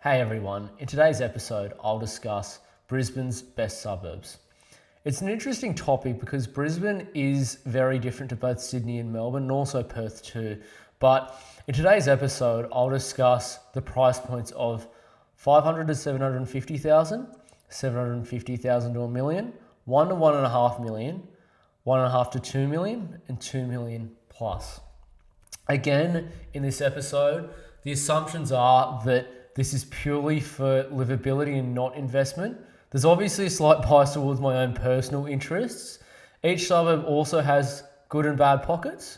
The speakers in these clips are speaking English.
Hey everyone, in today's episode I'll discuss Brisbane's best suburbs. It's an interesting topic because Brisbane is very different to both Sydney and Melbourne and also Perth too. But in today's episode I'll discuss the price points of 500 to 750,000, 750,000 to a million, 1 to 1.5 million, 1.5 to 2 million and 2 million plus. Again, in this episode, the assumptions are that this is purely for livability and not investment. There's obviously a slight bias towards my own personal interests. Each suburb also has good and bad pockets.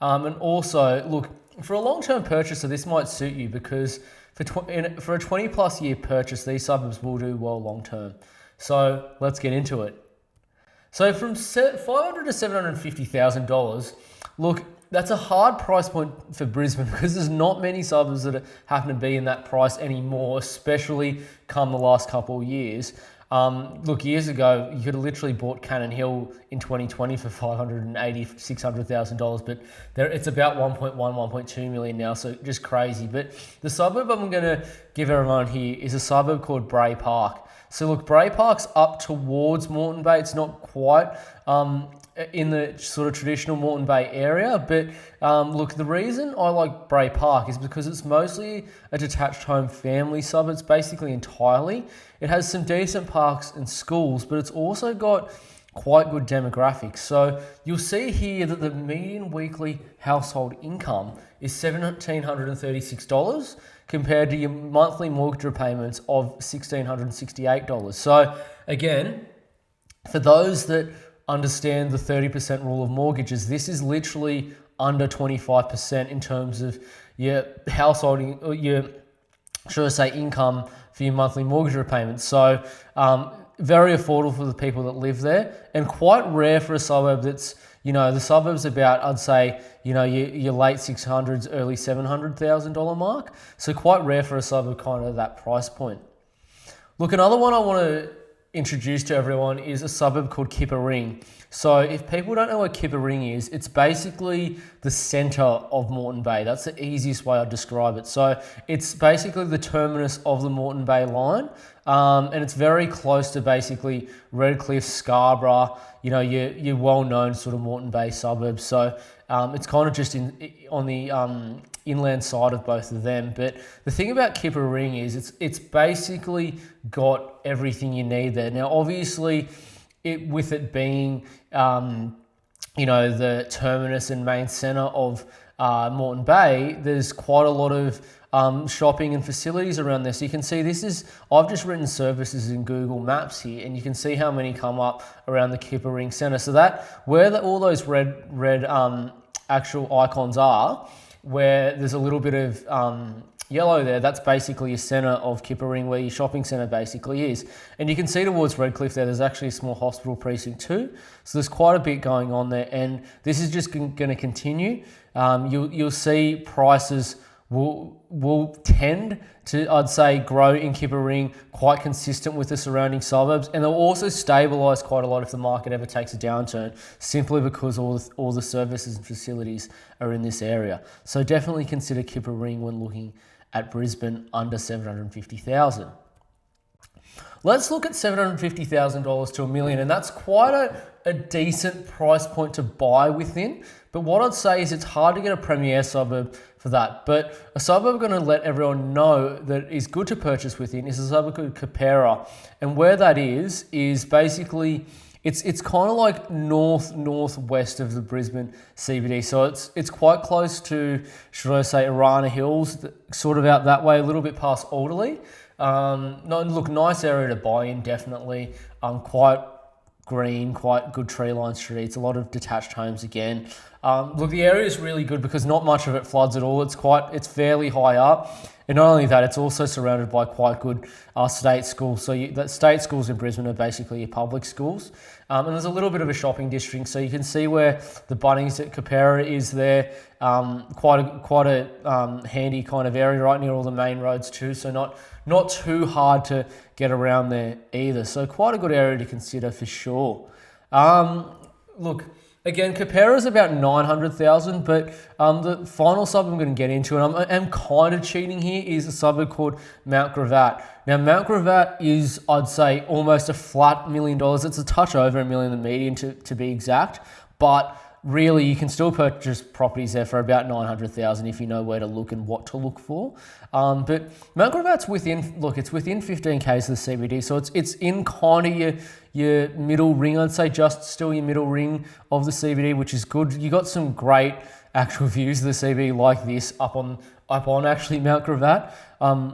And also, look, for a long-term purchaser, this might suit you because for a 20 plus year purchase, these suburbs will do well long-term. So let's get into it. So from $500 to $750,000, look, that's a hard price point for Brisbane because there's not many suburbs that happen to be in that price anymore, especially come the last couple of years. Look, years ago, you could have literally bought Cannon Hill in 2020 for $600,000, but it's about 1.2 million now, so just crazy. But the suburb I'm going to give everyone here is a suburb called Bray Park. So look, Bray Park's up towards Moreton Bay. It's not quite in the sort of traditional Moreton Bay area, but look, the reason I like Bray Park is because it's mostly a detached home family suburb. It's basically entirely. It has some decent parks and schools, but it's also got quite good demographics. So you'll see here that the median weekly household income is $1,736 compared to your monthly mortgage repayments of $1,668. So again, for those that understand the 30% rule of mortgages, this is literally under 25% in terms of your householding, or your, should I say, income for your monthly mortgage repayments. So very affordable for the people that live there, and quite rare for a suburb that's, the suburb's about, I'd say, your late 600s, early $700,000 mark. So quite rare for a suburb kind of that price point. Look, another one I want to introduce to everyone is a suburb called Kipper Ring. So if people don't know what Kipper Ring is, it's basically the centre of Moreton Bay. That's the easiest way I'd describe it. So it's basically the terminus of the Moreton Bay line, and it's very close to basically Redcliffe, Scarborough, your well-known sort of Moreton Bay suburbs. So it's kind of just on the inland side of both of them. But the thing about Kipper Ring is it's basically got everything you need there. Now, obviously, with it being the terminus and main centre of Moreton Bay, there's quite a lot of shopping and facilities around there. So you can see I've just written services in Google Maps here, and you can see how many come up around the Kipper Ring Centre. So all those red actual icons are, where there's a little bit of yellow there, that's basically a centre of Kipper Ring, where your shopping centre basically is. And you can see towards Redcliffe there's actually a small hospital precinct too. So there's quite a bit going on there, and this is just going to continue. You'll see prices will tend to, I'd say, grow in Kipper Ring, quite consistent with the surrounding suburbs, and they'll also stabilise quite a lot if the market ever takes a downturn, simply because all the services and facilities are in this area. So definitely consider Kipper Ring when looking at Brisbane under $750,000. Let's look at $750,000 to $1 million, and that's quite a decent price point to buy within. But what I'd say is it's hard to get a premier suburb for that. But a suburb I'm going to let everyone know that is good to purchase within is a suburb called Kipper. And where that is basically it's kind of like northwest of the Brisbane CBD. So it's quite close to, should I say, Arana Hills, sort of out that way, a little bit past Alderley. Nice area to buy in, definitely. Quite green, quite good tree line streets, a lot of detached homes again. The area is really good because not much of it floods at all. It's fairly high up, and not only that, it's also surrounded by quite good state schools. So the state schools in Brisbane are basically your public schools, and there's a little bit of a shopping district. So you can see where the Bunnings at Kipper is there. Quite a handy kind of area right near all the main roads too. So not too hard to get around there either. So quite a good area to consider for sure. Look, Again, Capera is about 900,000, but the final suburb I'm going to get into, and I'm kind of cheating here, is a suburb called MtGravatt. Now, MtGravatt is, I'd say, almost a flat $1 million. It's a touch over $1 million in the median to be exact, but really you can still purchase properties there for about 900,000 if you know where to look and what to look for. But MtGravatt's it's within 15Ks of the CBD, so it's in kind of your middle ring, I'd say, just still your middle ring of the CBD, which is good. You got some great actual views of the CBD like this up on actually MtGravatt.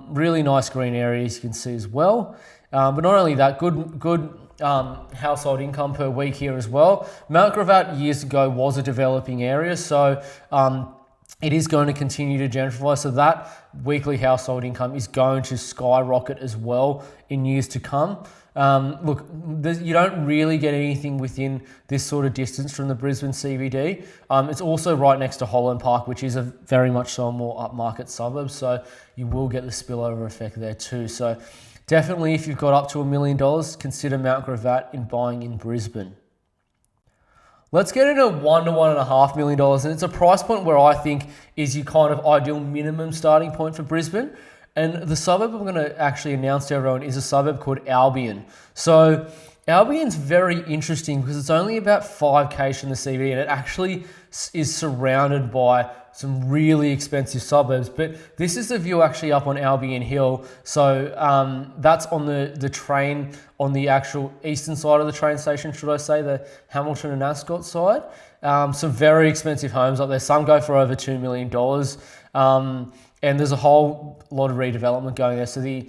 Really nice green areas you can see as well. But not only that, good household income per week here as well. MtGravatt years ago was a developing area, so it is going to continue to gentrify, so that weekly household income is going to skyrocket as well in years to come. Look, you don't really get anything within this sort of distance from the Brisbane CBD. It's also right next to Holland Park, which is a very much so more upmarket suburb, so you will get the spillover effect there too. So definitely, if you've got up to $1 million, consider MtGravatt in buying in Brisbane. Let's get into $1 to $1.5 million, and it's a price point where I think is your kind of ideal minimum starting point for Brisbane. And the suburb I'm going to actually announce to everyone is a suburb called Albian. So Albion's very interesting because it's only about 5K from the CBD, and it actually is surrounded by some really expensive suburbs. But this is the view actually up on Albian Hill. So that's on the train, on the actual eastern side of the train station, should I say, the Hamilton and Ascot side. Some very expensive homes up there. Some go for over $2 million. And there's a whole lot of redevelopment going there. So the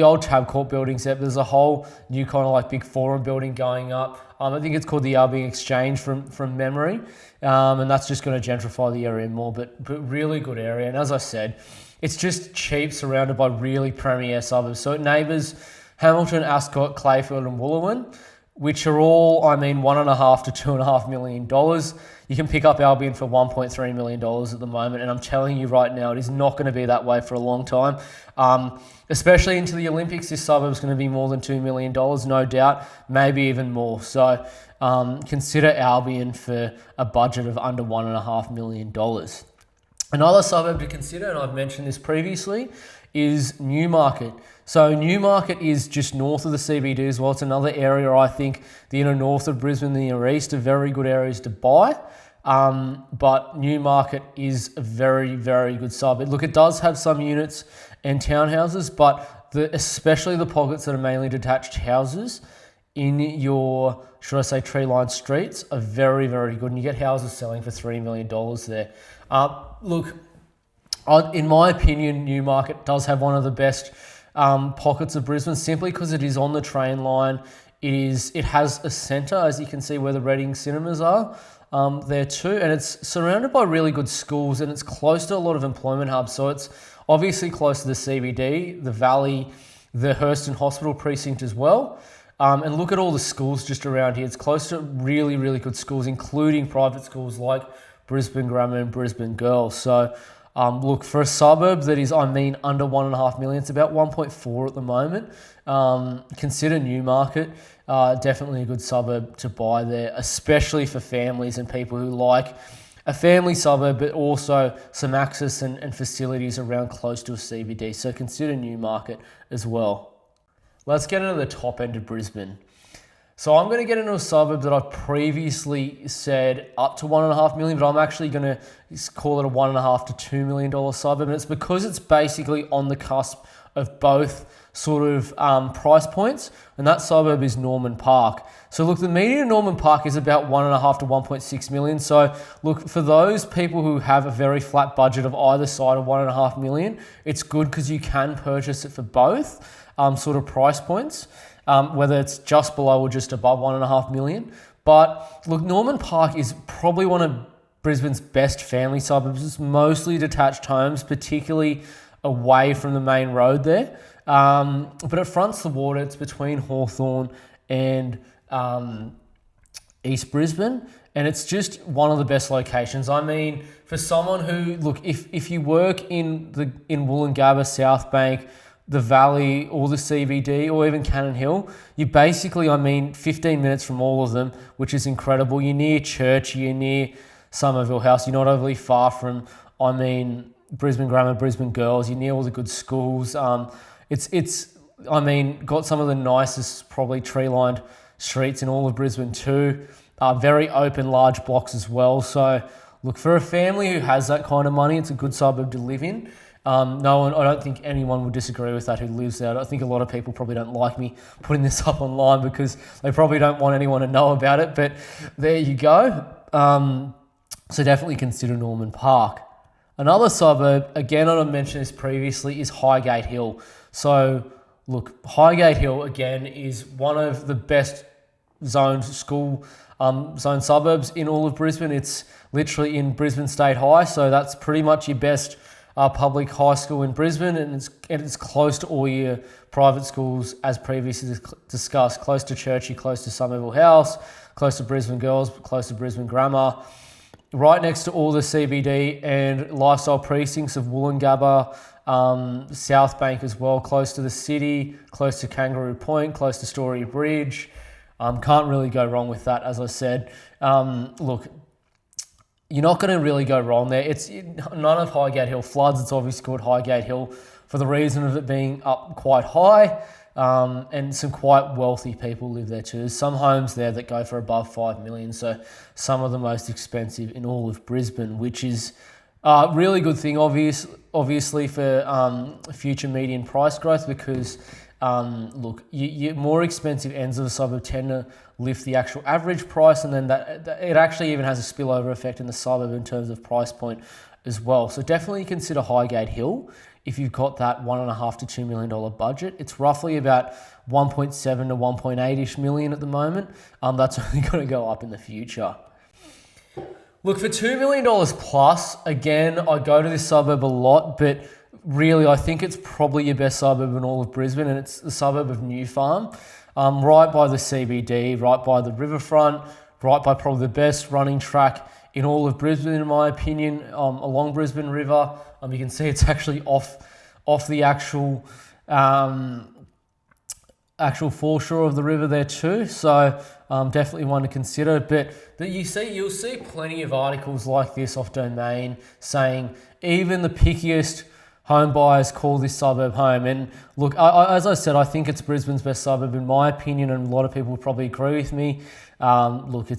old Tabcorp buildings, there's a whole new kind of like big forum building going up. I think it's called the Albian Exchange from memory. And that's just going to gentrify the area more, but really good area. And as I said, it's just cheap, surrounded by really premier suburbs. So it neighbours Hamilton, Ascot, Clayfield and Wooloowin, which are all, $1.5 to $2.5 million. You can pick up Albion for $1.3 million at the moment, and I'm telling you right now, it is not going to be that way for a long time. Especially into the Olympics, this suburb is going to be more than $2 million, no doubt, maybe even more. So consider Albion for a budget of under $1.5 million. Another suburb to consider, and I've mentioned this previously, is Newmarket. So Newmarket is just north of the CBD as well. It's another area, I think, the inner north of Brisbane and the inner east are very good areas to buy. But Newmarket is a very, very good suburb. Look, it does have some units and townhouses, but especially the pockets that are mainly detached houses in your, should I say, tree-lined streets are very, very good. And you get houses selling for $3 million there. Look, in my opinion, Newmarket does have one of the best pockets of Brisbane, simply because it is on the train line. It has a centre, as you can see where the Reading cinemas are there too, and it's surrounded by really good schools, and it's close to a lot of employment hubs. So it's obviously close to the CBD, the Valley, the Hurston Hospital precinct as well. And look at all the schools just around here. It's close to really, really good schools, including private schools like Brisbane Grammar and Brisbane Girls. So look, for a suburb that is, under $1.5 million, it's about 1.4 at the moment. Consider Newmarket. Definitely a good suburb to buy there, especially for families and people who like a family suburb, but also some access and facilities around close to a CBD. So consider Newmarket as well. Let's get into the top end of Brisbane. So I'm going to get into a suburb that I've previously said up to $1.5 million, but I'm actually going to call it a $1.5 to $2 million suburb. And it's because it's basically on the cusp of both sort of price points, and that suburb is Norman Park. So look, the median in Norman Park is about $1.5 to $1.6 million. So look, for those people who have a very flat budget of either side of $1.5 million, it's good because you can purchase it for both sort of price points. Whether it's just below or just above $1.5 million. But look, Norman Park is probably one of Brisbane's best family suburbs. It's mostly detached homes, particularly away from the main road there. But it fronts the water. It's between Hawthorne and East Brisbane. And it's just one of the best locations. For someone who, look, if you work in Wollongabba, South Bank, the Valley or the CBD or even Cannon Hill, you basically, 15 minutes from all of them, which is incredible. You're near church, you're near Somerville House, you're not overly far from, Brisbane Grammar, Brisbane Girls, you're near all the good schools. It's got some of the nicest, probably tree-lined streets in all of Brisbane too. Very open, large blocks as well. So look, for a family who has that kind of money, it's a good suburb to live in. I don't think anyone would disagree with that who lives there. I think a lot of people probably don't like me putting this up online because they probably don't want anyone to know about it, but there you go. So definitely consider Norman Park. Another suburb, again, I mentioned this previously, is Highgate Hill. So look, Highgate Hill, again, is one of the best zone suburbs in all of Brisbane. It's literally in Brisbane State High, so that's pretty much your best public high school in Brisbane, and it's close to all your private schools, as previously discussed, close to Churchy, close to Somerville House, close to Brisbane Girls, close to Brisbane Grammar, right next to all the CBD and lifestyle precincts of Woolloongabba, South Bank as well, close to the city, close to Kangaroo Point, close to Story Bridge. Can't really go wrong with that, as I said. Look, you're not going to really go wrong there. None of Highgate Hill floods. It's obviously called Highgate Hill for the reason of it being up quite high, and some quite wealthy people live there too. There's some homes there that go for above 5 million, so some of the most expensive in all of Brisbane, which is a really good thing, obviously for future median price growth, because look, your more expensive ends of the suburb tend to lift the actual average price, and then that it actually even has a spillover effect in the suburb in terms of price point as well. So definitely consider Highgate Hill if you've got that $1.5 to $2 million budget. It's roughly about 1.7 to 1.8-ish million at the moment. That's only going to go up in the future. Look, for $2 million plus, again, I go to this suburb a lot, but really, I think it's probably your best suburb in all of Brisbane, and it's the suburb of New Farm. Right by the CBD, right by the riverfront, right by probably the best running track in all of Brisbane, in my opinion, along Brisbane River. You can see it's actually off the actual foreshore of the river there too. So definitely one to consider. But you'll see plenty of articles like this off Domain saying even the pickiest home buyers call this suburb home. And look, as I said, I think it's Brisbane's best suburb in my opinion, and a lot of people would probably agree with me. Look,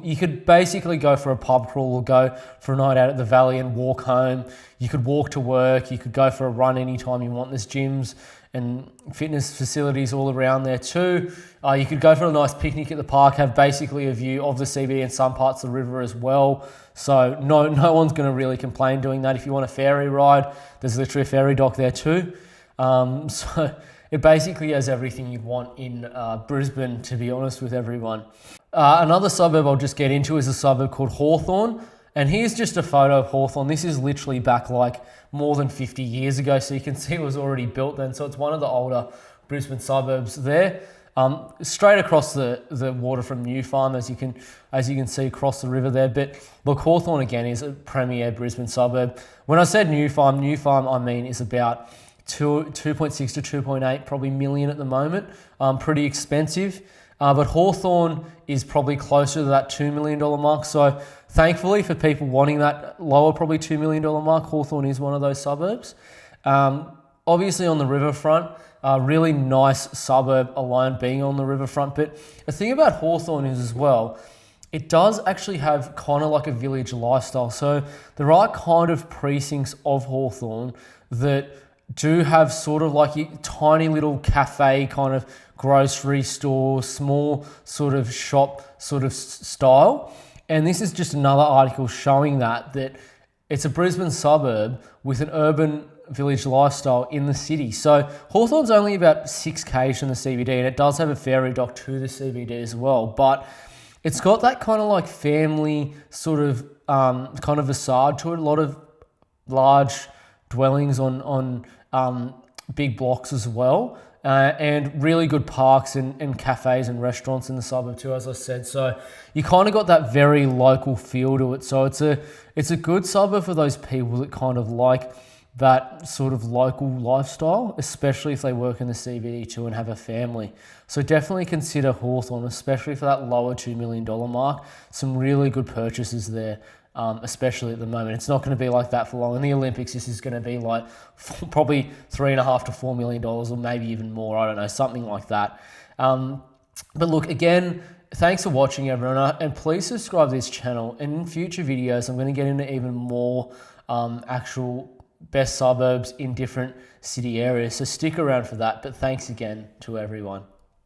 you could basically go for a pub crawl or go for a night out at the Valley and walk home. You could walk to work. You could go for a run anytime you want. There's gyms and fitness facilities all around there too. You could go for a nice picnic at the park, have basically a view of the CBD and some parts of the river as well. So no one's going to really complain doing that. If you want a ferry ride, there's literally a ferry dock there too. So it basically has everything you'd want in Brisbane, to be honest with everyone. Another suburb I'll just get into is a suburb called Hawthorne. And here's just a photo of Hawthorne. This is literally back like more than 50 years ago, so you can see it was already built then. So it's one of the older Brisbane suburbs there. Straight across the water from New Farm, as you can see across the river there. But look, Hawthorne again is a premier Brisbane suburb. When I said New Farm I mean is about 2.6 to 2.8 probably million at the moment. Pretty expensive. But Hawthorne is probably closer to that $2 million mark. So thankfully for people wanting that lower, probably $2 million mark, Hawthorne is one of those suburbs. Obviously on the riverfront, a really nice suburb alone being on the riverfront. But the thing about Hawthorne is as well, it does actually have kind of like a village lifestyle. So there are kind of precincts of Hawthorne that do have sort of like a tiny little cafe kind of grocery store, small sort of shop sort of style. And this is just another article showing that it's a Brisbane suburb with an urban village lifestyle in the city. So Hawthorne's only about 6 k's from the CBD, and it does have a ferry dock to the CBD as well. But it's got that kind of like family sort of kind of facade to it. A lot of large dwellings on big blocks as well. And really good parks and cafes and restaurants in the suburb too, as I said. So you kind of got that very local feel to it. So it's a good suburb for those people that kind of like that sort of local lifestyle, especially if they work in the CBD too and have a family. So definitely consider Hawthorne, especially for that lower $2 million mark. Some really good purchases there, especially at the moment. It's not going to be like that for long. In the Olympics, this is going to be like probably $3.5 to $4 million, or maybe even more. I don't know, something like that. But look, again, thanks for watching, everyone, and please subscribe to this channel. And in future videos, I'm going to get into even more actual best suburbs in different city areas. So stick around for that. But thanks again to everyone.